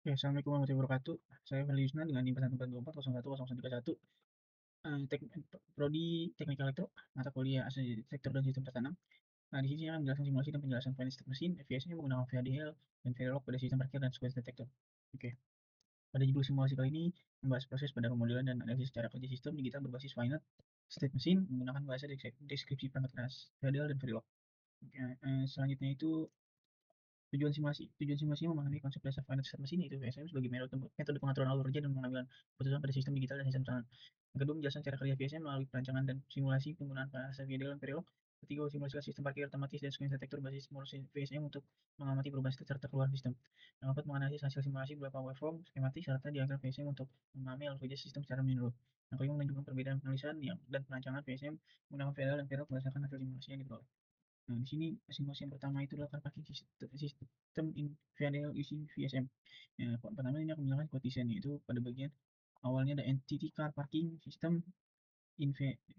Oke, Assalamualaikum warahmatullahi wabarakatuh. Saya Feli Yusna dengan NIM 142401031, Prodi Teknik Elektro, mata kuliah Arsitektur dan Sistem Tertanam. Nah, di sini saya akan menjelaskan simulasi dan penjelasan finite state machine, FVS-nya menggunakan VHDL dan Verilog pada sistem parkir dan sequence detector. Oke, pada judul simulasi kali ini membahas proses pada pemodelan dan analisis cara kerja sistem digital berbasis finite state machine menggunakan bahasa deskripsi perangkat keras VHDL dan Verilog. Oke, selanjutnya itu tujuan simulasi. Tujuan simulasi memahami konsep dasar finite state machine yaitu VSM sebagai metode pengaturan alur kerja dan pengambilan keputusan pada sistem digital dan sistem tangan. Yang kedua, menjelaskan cara kerja VSM melalui perancangan dan simulasi penggunaan bahasa video dan Verilog. Ketiga, simulasi sistem parkir otomatis dan sequence detector basis simulasi VSM untuk mengamati perubahan state serta keluar sistem. Yang keempat, menganalisis hasil simulasi berupa waveform, skematik, serta diagram VSM untuk memahami alur kerja sistem secara menyeluruh. Yang kelima, menunjukkan perbedaan penulisan dan perancangan VSM menggunakan VDL dan Verilog berdasarkan hasil simulasi yang diperoleh. Nah, di sini simulasi yang pertama itu adalah pakai sistem VHDL using VSM. Ya, pertama ini aku menjelaskan koefisien itu pada bagian awalnya ada entity car parking system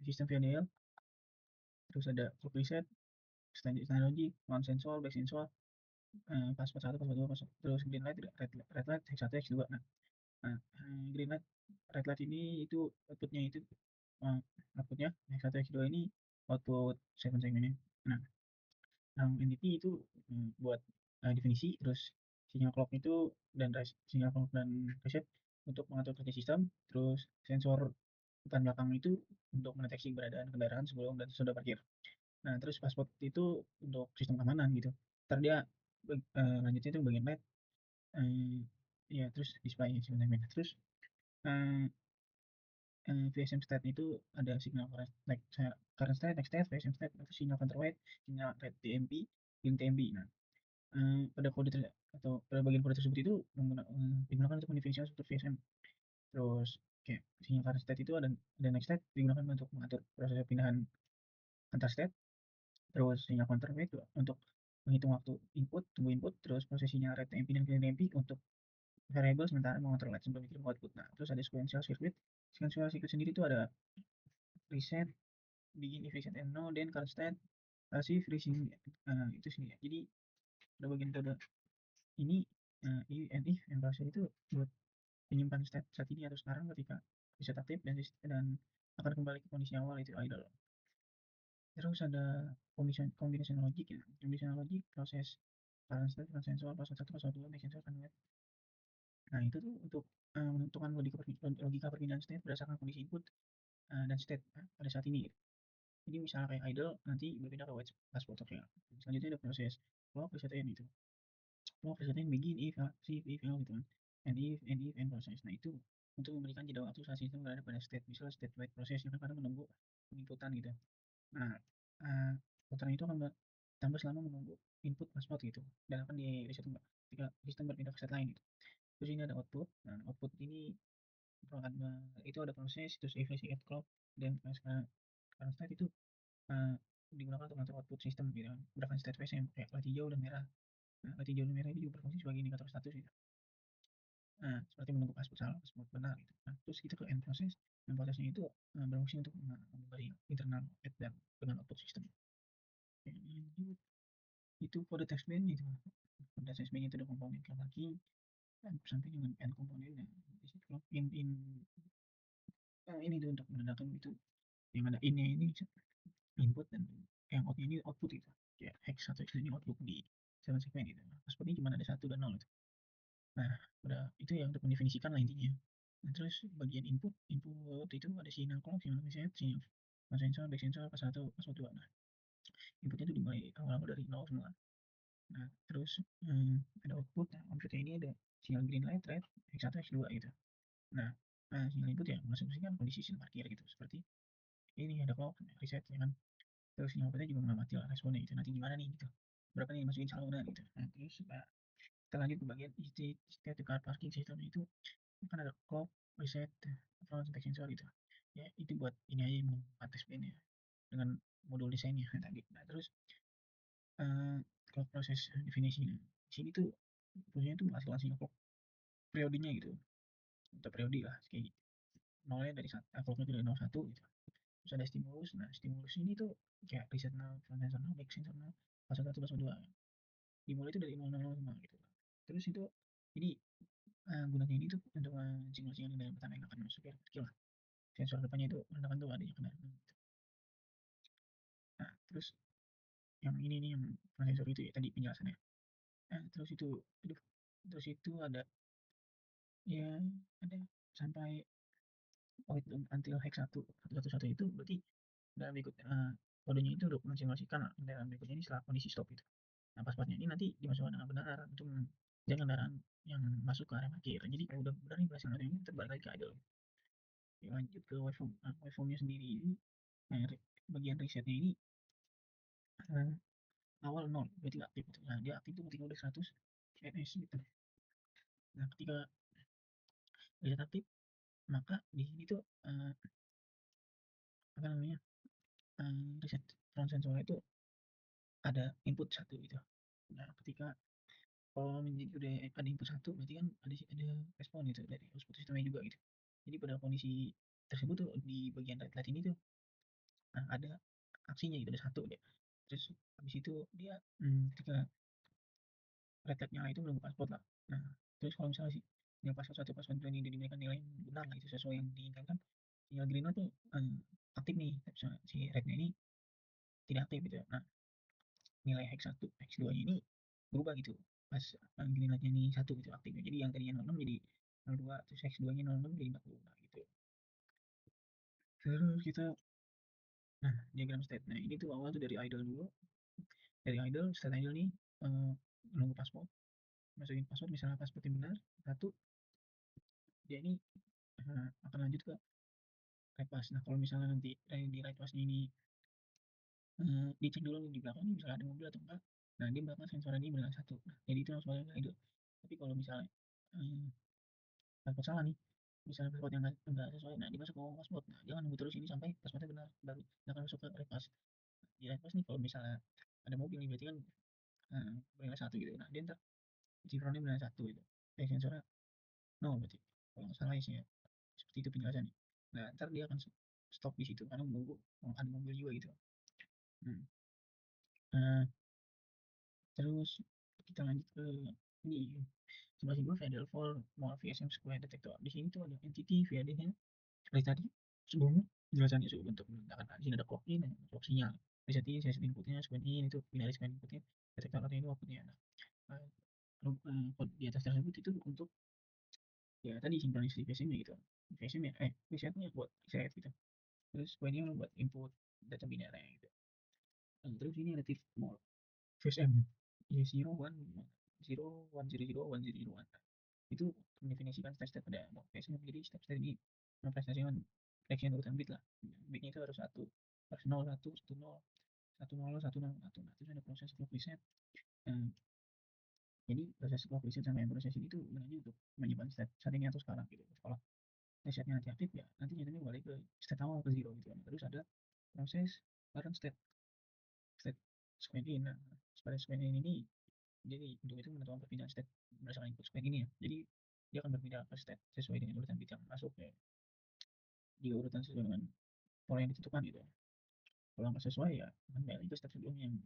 sistem VHDL, terus ada clock reset, standard logic, one sensor, back sensor, password 1, password 2, password, terus green light, red light, X1, X2. Nah, green light, red light ini itu outputnya itu outputnya X1, X2 ini output 7 segmennya. Nah, yang NDP itu buat definisi, terus sinyal clock itu sinyal clock dan reset untuk mengatur kerja sistem, terus sensor depan belakang itu untuk mendeteksi keberadaan kendaraan sebelum dan sesudah parkir. Nah, terus password itu untuk sistem keamanan gitu. Ntar dia lanjutnya itu bagian LED, ya terus display sebenarnya. Terus uh, VSM state itu ada signal current state, next state, VSM state, itu sinyal counterweight, sinyal red TMP, green TMP. Nah, pada kode atau pada bagian kode tersebut itu digunakan untuk mendefinisikan struktur VSM. Terus kayak sinyal current state itu ada next state digunakan untuk mengatur proses pindahan antar state. Terus sinyal counterweight untuk menghitung waktu input, tunggu input. Terus prosesinya red TMP dan green TMP untuk variable sementara mengontrol LED sebelum dikirim output. Nah, terus ada sequential circuit. Sequential circuit sendiri itu ada reset, begin if reset and no, then current state, passive freezing, itu sendiri. Jadi ada bagian kode ini if and if and proses itu buat menyimpan state saat ini atau sekarang ketika reset aktif dan akan kembali ke kondisi awal itu idle. Terus ada combination logic ya. Combination logic proses current state, current sensor, password 1, password 2, back sensor, kan. Nah, itu tuh untuk menentukan logika perpindahan state berdasarkan kondisi input dan state pada saat ini. Jadi misalnya kayak idle nanti berpindah ke white password ya. Selanjutnya ada proses clock reset end itu. Clock reset end begin if if gitu kan. And if and proses. Nah, itu untuk memberikan jeda waktu saat sistem berada pada state, misalnya state wait proses yang akan menunggu penginputan gitu. Nah, putaran itu akan tambah selama menunggu input password gitu dan akan di reset ketika sistem berpindah ke state lain gitu. Terus ini ada output. Nah, output ini itu ada proses, terus evaluate clock dan sekarang state itu digunakan untuk mengatur output sistem gitu kan. Berdasarkan state phase yang kayak lat hijau dan merah. Nah, lat hijau dan merah itu juga berfungsi sebagai indikator status gitu. Nah, seperti menunggu password salah, password benar gitu. Nah, terus kita ke end process. End prosesnya itu berfungsi untuk memberi internal add dan dengan output sistem. Itu kode text bin itu. Kode text bin itu ada komponen lagi sampai dengan end komponen dan di situ ini tuh untuk menandakan itu yang ada innya ini input dan yang outnya ini output gitu. Ya, hex atau x ini output di 7 segmen gitu. Sepertinya cuma ada 1 dan 0 itu. Nah, udah itu yang untuk mendefinisikan lah intinya. Nah, terus bagian input itu ada sinyal clock, sinyal reset, sinyal sensor, back sensor, pas 1, pas 2. Nah, inputnya itu dimulai awal-awal dari 0 semua. Nah, terus ada output. Nah, outputnya ini ada sinyal green light, red, X1, X2 gitu. Nah, sinyal input ya mengasumsikan kondisi sistem parkir gitu. Seperti ini ada clock, reset ya kan. Terus sinyal outputnya juga mengamati lah responnya gitu. Nanti gimana nih gitu. Berapa nih masukin saldo gitu. Nah, terus kita lanjut ke bagian state car parking system itu kan ada clock, reset, front, back sensor gitu. Ya, itu buat ini aja yang atas band ya dengan modul desainnya tadi. Nah, terus kalau proses definisi di sini tuh fungsinya tuh hasil clock periodenya gitu. Untuk periode lah kayak nolnya dari clocknya dari 01 gitu. Terus ada stimulus. Nah, stimulus ini tuh kayak reset 0, front sensor 0, back sensor 0, pas 1, pas 2. Dimulai itu dari 0, 0, 0 gitu. Terus itu ini gunanya ini tuh untuk simulasi yang dalam pertama yang akan masuk ya kecil lah. Sensor depannya itu menandakan tuh adanya kendaraan. Nah, terus yang ini nih yang sensor itu ya tadi penjelasannya. Nah, terus itu, aduh, terus itu ada ya ada sampai wait until hex 1 itu berarti dalam berikut kodenya itu untuk mensimulasikan kendaraan berikutnya ini setelah kondisi stop itu. Nah, pas-pasnya ini nanti dimasukkan dengan benar untuk jangan kendaraan yang masuk ke area parkir. Jadi kalau udah benar nih berhasil ini terbalik lagi ke idle. Ya, lanjut ke waveform. Nah, waveformnya sendiri ini, nah, bagian resetnya ini uh, awal 0 berarti aktif gitu. Nah, dia aktif itu ketika udah 100 fps gitu. Nah, ketika reset aktif maka di sini tuh apa namanya reset front sensor itu ada input satu gitu. Nah, ketika kalau udah ada input satu berarti kan ada respon gitu dari output sistemnya juga gitu. Jadi pada kondisi tersebut tuh di bagian red light ini tuh ada aksinya gitu, ada satu dia. Terus habis itu dia ketika red light nyala itu menunggu password lah. Nah, terus kalau misalnya sih yang password satu password dua ini diberikan nilai yang benar lah itu sesuai yang diinginkan, sinyal green light tuh aktif nih, si rednya ini tidak aktif gitu. Nah, nilai hex 1, hex 2 ini berubah gitu. Pas green light-nya ini 1 gitu aktifnya. Jadi yang tadinya 06 jadi 02, terus hex 2-nya 06 jadi 40. Nah, gitu. Terus kita nah, diagram state. Nah, ini tuh awal tuh dari idle dulu. Dari idle, state idle nih menunggu password. Masukin password misalnya password yang benar, satu dia ini akan lanjut ke write pass. Nah, kalau misalnya nanti di write pass ini dicek dulu nih di belakang misalnya ada mobil atau enggak. Nah, dia bakal sensornya ini benar satu. Nah, jadi itu langsung aja idle. Tapi kalau misalnya password salah nih, misalnya password yang enggak sesuai, nah dimasuk ke password. Nah, jangan nunggu terus ini sampai passwordnya benar, baru akan masuk ke request. Di request nih kalau misalnya ada mobil nih berarti kan bernilai satu gitu. Nah, dia ntar cifranya bernilai satu gitu. Sensornya nol berarti. Kalau nggak salah isinya. Seperti itu penjelasannya. Nah, ntar dia akan stop di situ karena menunggu ada mobil juga gitu. Hmm. Nah, terus kita lanjut ke ini sebelah sini Federal for More VSM Square Detector. Di sini tuh ada entity VAD-nya seperti tadi sebelumnya penjelasannya sudah bentuk menggunakan di sini ada clock in, clock sinyal. Bisa ini saya inputnya, scan in itu binary scan inputnya, detektor atau ini outputnya. Nah, lalu di atas tersebut itu untuk ya tadi sinkronisasi VSM-nya gitu. VSM-nya resetnya buat reset gitu. Terus poinnya buat input data binary gitu. Terus ini ada tip more VSM ya 0110100101 itu mendefinisikan step-step pada VSM. Jadi step-step ini mempresentasikan collection urutan bit lah. Bitnya itu harus satu, harus 0 1 1 0 1 0 1 0 1. Nah, terus ada proses clock reset. Jadi proses clock reset sama yang proses ini tuh gunanya untuk menyimpan settingnya tuh sekarang gitu. Kalau resetnya nanti aktif ya nanti nyatanya balik ke state awal ke zero gitu. Terus ada proses current state state square in. Nah, pada square in ini jadi untuk itu menentukan perpindahan state berdasarkan input square ini ya. Jadi dia akan berpindah ke state sesuai dengan urutan bit yang masuk ya. Jika urutan sesuai dengan pola yang ditentukan gitu. Kalau nggak sesuai ya kembali ke step sebelumnya yang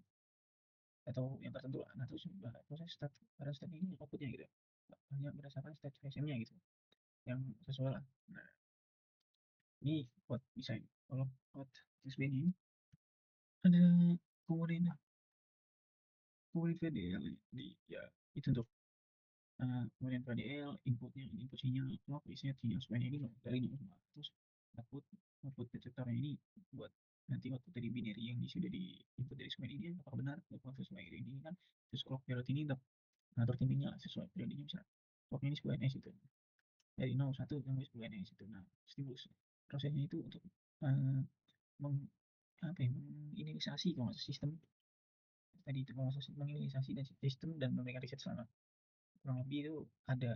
atau yang tertentu lah. Nah, terus proses start current state ini outputnya gitu. Hanya berdasarkan state VSM-nya gitu yang sesuai lah. Nah, ini buat desain. Kalau buat USB ini ada komponen komponen VDL di ya itu untuk kemudian VDL inputnya input sinyal clock reset sinyal supaya ini dari 0 terus output output detektornya ini buat nanti output dari binary yang sudah di input dari square ini apakah benar apakah sesuai ini kan. Terus clock period ini ngatur timingnya sesuai periodenya bisa clock ini square NS itu dari 01 sampai square NS itu. Nah, stimulus prosesnya itu untuk meng, apa ya, menginisiasi kalau sistem tadi itu proses menginisiasi dan sistem dan memberikan riset selama kurang lebih itu ada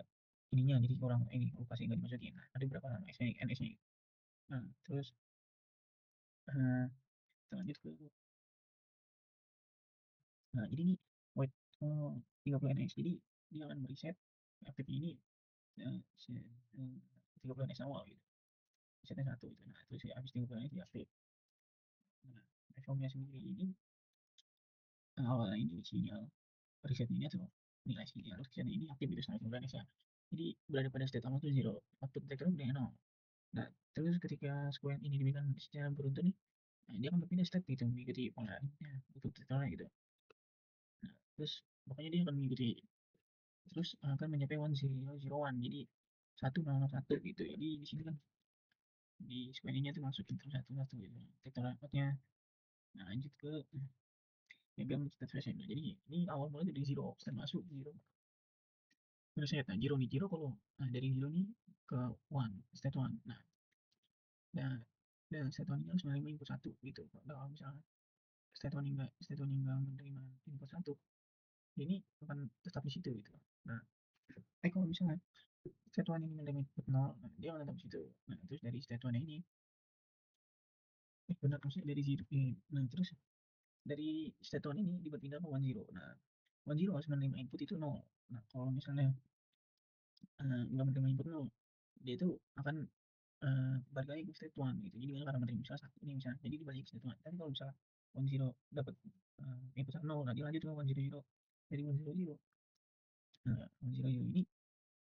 ininya jadi kurang ini lupa sih nggak dimasukin. Nah, ada berapa nama SNI NS-nya. Nah, terus kita lanjut ke nah ini nih white 30 NS jadi dia akan mereset aktif ini 30 NS awal gitu resetnya satu itu. Nah, terus habis 30 NS diaktif. Nah, reformnya sendiri ini awal ini sinyal reset ini atau nilai sinyal reset ini aktif itu sampai 9 NS ya. Jadi berada pada state aman tuh 0, output detector udah 0. Nah, terus ketika square ini diberikan secara beruntun nih, nah, dia akan berpindah state gitu, mengikuti polarisnya output detectornya gitu. Nah, terus pokoknya dia akan mengikuti terus akan mencapai 1001, jadi 1001 gitu. Jadi di sini kan di square ini tuh masukin terus satu satu gitu detector outputnya. Nah, lanjut ke diagram state phase. Nah, jadi ini awal mulai dari zero, state masuk zero. Terus saya nah, zero nih zero kalau nah, dari zero nih ke one, state one. Nah, dan dan state one ini harus menerima input satu gitu. Kalau misalnya state one enggak menerima input satu, ini akan tetap di situ gitu. Nah, kalau misalnya state one ini menerima input nol, nah, dia akan tetap di situ. Nah, terus dari state one ini, benar maksudnya dari zero. Nah, terus dari state one ini berpindah ke one zero. Nah, one zero harus menerima input itu nol. Nah, kalau misalnya nggak menerima input nol, dia itu akan balik lagi ke state one gitu. Jadi karena menerima misalnya satu ini misalnya, jadi dibalik ke state one. Tapi kalau misalnya one zero dapat input nol, nah dia lanjut ke one zero zero. Dari one zero zero, nah one zero zero ini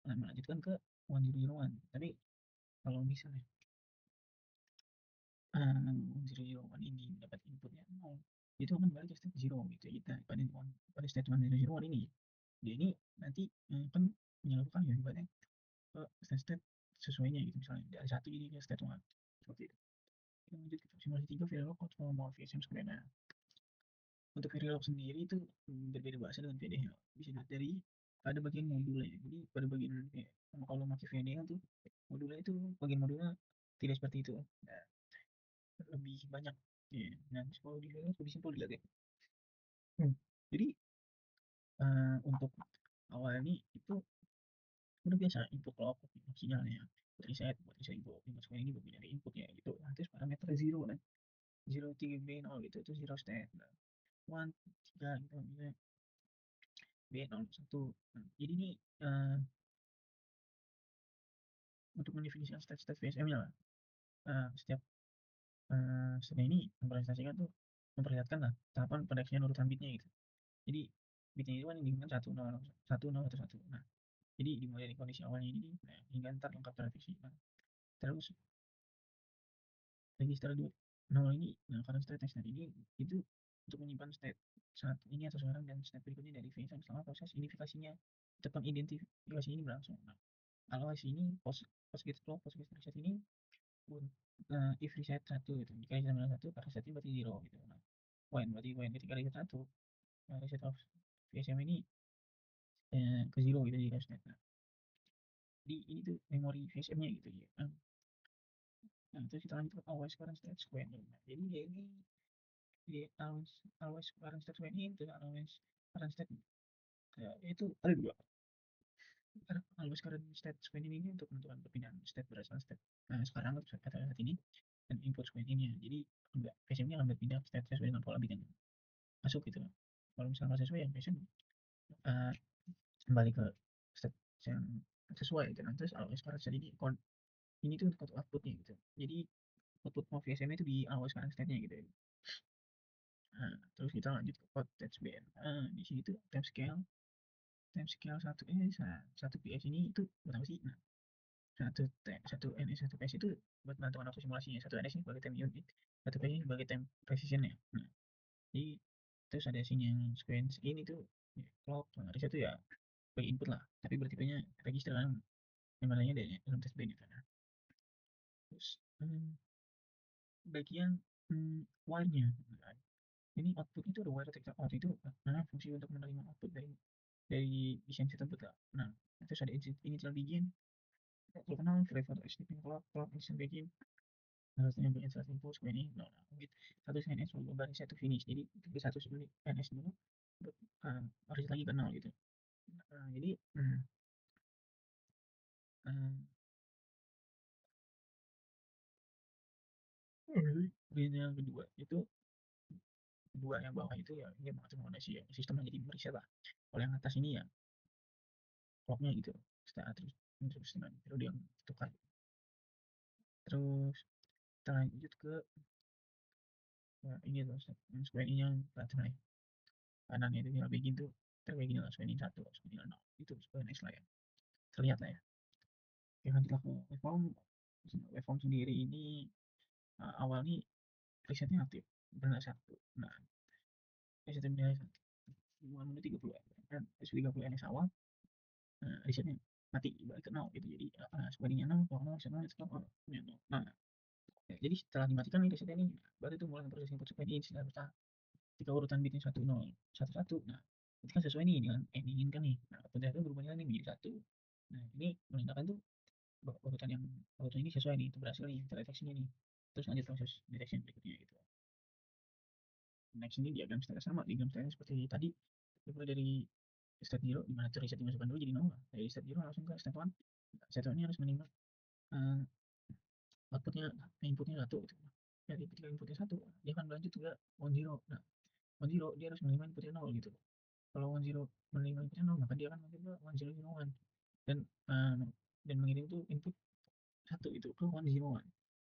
melanjutkan ke one zero zero one. Tapi kalau misalnya one zero zero one ini dapat inputnya nol, itu akan balik ke state zero gitu. Kita pada state one zero zero one ini, dia ini nanti akan menyalurkan ya ibaratnya ke state-state sesuainya gitu, misalnya dari satu jadi ke state one seperti itu. Kita lanjut ke simulasi 3 Verilog Optimal Morphism sebenarnya. Nah, untuk Verilog sendiri itu berbeda bahasa dengan VDL. Bisa dilihat dari ada bagian modulnya. Jadi pada bagian kalau pakai VDL tuh modulnya itu bagian modulnya tidak seperti itu. Nah, lebih banyak. Ya. Nah, kalau di Verilog lebih simpel dilihat ya. Jadi untuk awal ini itu udah biasa input clock, input sinyalnya, buat reset input, input square ini bagian dari input ya gitu. Nah, terus parameter zero kan, zero 3 b 0 gitu itu zero state. Nah, one 3 gitu misalnya b 0 1. Nah, jadi ini untuk mendefinisikan state-state VSM-nya lah. Setiap step ini mempresentasikan tuh memperlihatkan lah tahapan pendeteksian urutan bitnya gitu. Jadi bitnya itu kan dihubungkan 1 0 1 0 atau 1. Nah, jadi dimulai dari kondisi awalnya ini nah, hingga ntar lengkap terdeteksi. Nah, terus register 0 ini, nah karena state text ini itu untuk menyimpan state saat ini atau sekarang dan state berikutnya dari VSM selama proses identifikasinya atau pengidentifikasi ini berlangsung. Nah, kalau ini post get clock, post get reset ini pun if reset satu gitu, jika reset satu, resetnya berarti zero gitu. Nah, berarti when ketika reset satu, reset of VSM ini ke zero gitu di state. Nah, jadi ini tuh memori VSM-nya gitu ya. Nah, terus kita lanjut ke always current state square. Nah, jadi dia ini di always current state square ini terus always current state ya, itu ada dua. Always current state square ini untuk menentukan perpindahan state berdasarkan state sekarang atau saat ini dan input square ini. Jadi enggak PSM ini akan berpindah state sesuai dengan pola bit yang masuk gitu. Kalau misalnya nggak sesuai ya PSM kembali ke state yang sesuai gitu. Terus always current state ini tuh untuk outputnya gitu. Jadi output mau VSM itu di always current state-nya gitu. Nah, terus kita lanjut ke code touch band. Di sini tuh time scale 1 PS ini itu berapa sih? Nah, satu NS 1 PS itu buat bantuan waktu simulasinya. Satu NS ini sebagai time unit, satu PS ini sebagai time precision ya. Nah, jadi terus ada sinyal sequence ini tuh ya, clock, nah, reset itu ya bagi input lah. Tapi bertipenya register kan namanya ada dalam test band itu. Nah, terus bagian wire-nya. Nah, ini output itu ada wire detector out itu fungsi untuk menerima output dari desain tersebut lah. Nah, terus ada initial begin, terkenal flavor sleeping clock, clock initial begin, harusnya yang insert info ini, nah, with satu NS dari satu finish. Jadi ke satu NS dulu, harus lagi ke nol gitu. Jadi yang kedua itu kedua yang bawah itu ya ini mengakomodasi ya sistem jadi mereset lah. Kalau yang atas ini ya clocknya gitu. Setelah terus dengan periode yang tukar. Terus kita lanjut ke ini tuh square ini yang terakhir kanan itu tinggal bikin tuh terbagi dalam square ini satu square ini nol itu square next lah ya. terlihat lah ya. Oke, lanjutlah ke waveform. Waveform sendiri ini awal nih presetnya aktif bernilai 1. Nah, presetnya bernilai 1. Menit 30 kan S30 NS awal, resetnya mati balik ke 0 gitu. Jadi sebenarnya 0, kalau 0, 0, 0, 0. Nah, jadi setelah dimatikan nih resetnya nih, baru itu mulai proses input sequence ini secara bertahap. Ketika urutan bitnya 1, 0, 1, 1. Nah, itu kan sesuai nih dengan yang diinginkan nih. Nah, output itu berubahnya nih menjadi 1. Nah, ini menandakan tuh urutan yang urutan ini sesuai nih, itu berhasil nih terdeteksinya nih. Terus lanjut proses detection berikutnya gitu. Next ini diagram secara sama, diagram secara seperti tadi. Dimulai dari state 0, di mana reset dimasukkan dulu jadi 0. Dari state 0 langsung ke state 1. State 1 ini harus minimal outputnya, inputnya 1 gitu. Jadi ketika inputnya 1, dia akan berlanjut juga 1, 0. Nah, 1, 0 dia harus menerima inputnya 0 gitu. Kalau 1, 0 menerima inputnya 0, maka dia akan lanjut ke 1, 0, 0, 1. Dan dan mengirim tuh input 1 itu ke 1, 0, 1.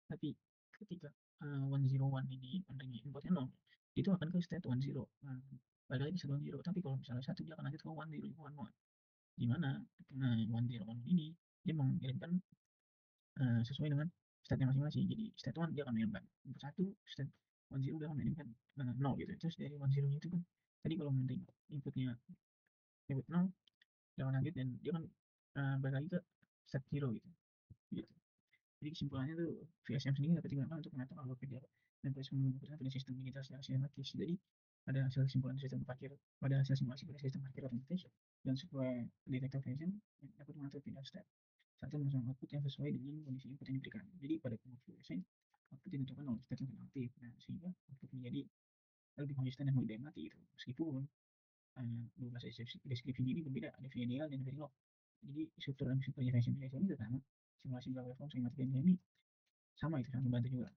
Tapi ketika 1, 0, 1 ini menerima inputnya 0, itu akan ke state 1, 0. Nah, balik lagi state 1, 0. Tapi kalau misalnya 1, dia akan lanjut ke 1, 0, 1, 1. Di mana 1, 0, 1 ini dia mengirimkan sesuai dengan state-nya masing-masing. Jadi state 1 dia akan mengirimkan input 1, state 1, 0 dia akan mengirimkan 0 gitu. Terus dari 1, 0 itu kan tadi kalau menerima inputnya input 0, dia akan lanjut dan dia akan balik lagi ke state 0 gitu. Gitu. Jadi kesimpulannya tuh VSM sendiri dapat digunakan untuk mengatur alur kerja dan proses mengumpulkan pada sistem digital secara sistematis. Jadi pada hasil kesimpulan sistem parkir, pada hasil simulasi pada sistem parkir otomatis dan sebuah detektor VSM yang dapat mengatur pindah step satu memasang output yang sesuai dengan kondisi input yang diberikan. Jadi pada pengukur VSM output ditentukan oleh state yang aktif. Nah, sehingga output menjadi lebih konsisten dan lebih mati gitu. Meskipun dua belas deskripsi ini berbeda, ada VDL dan Verilog. Jadi struktur dan struktur VSM ini sama. Simulasi waveform schematik ini sama itu sangat membantu juga.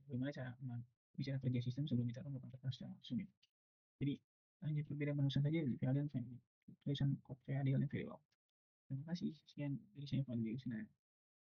Bagaimana cara bicara kerja sistem sebelum kita melakukan secara sumit. Jadi hanya perbedaan penulisan saja di VHDL dan tulisan kode VHDL dan Verilog. Terima kasih. Sekian dari saya Fadli Usna.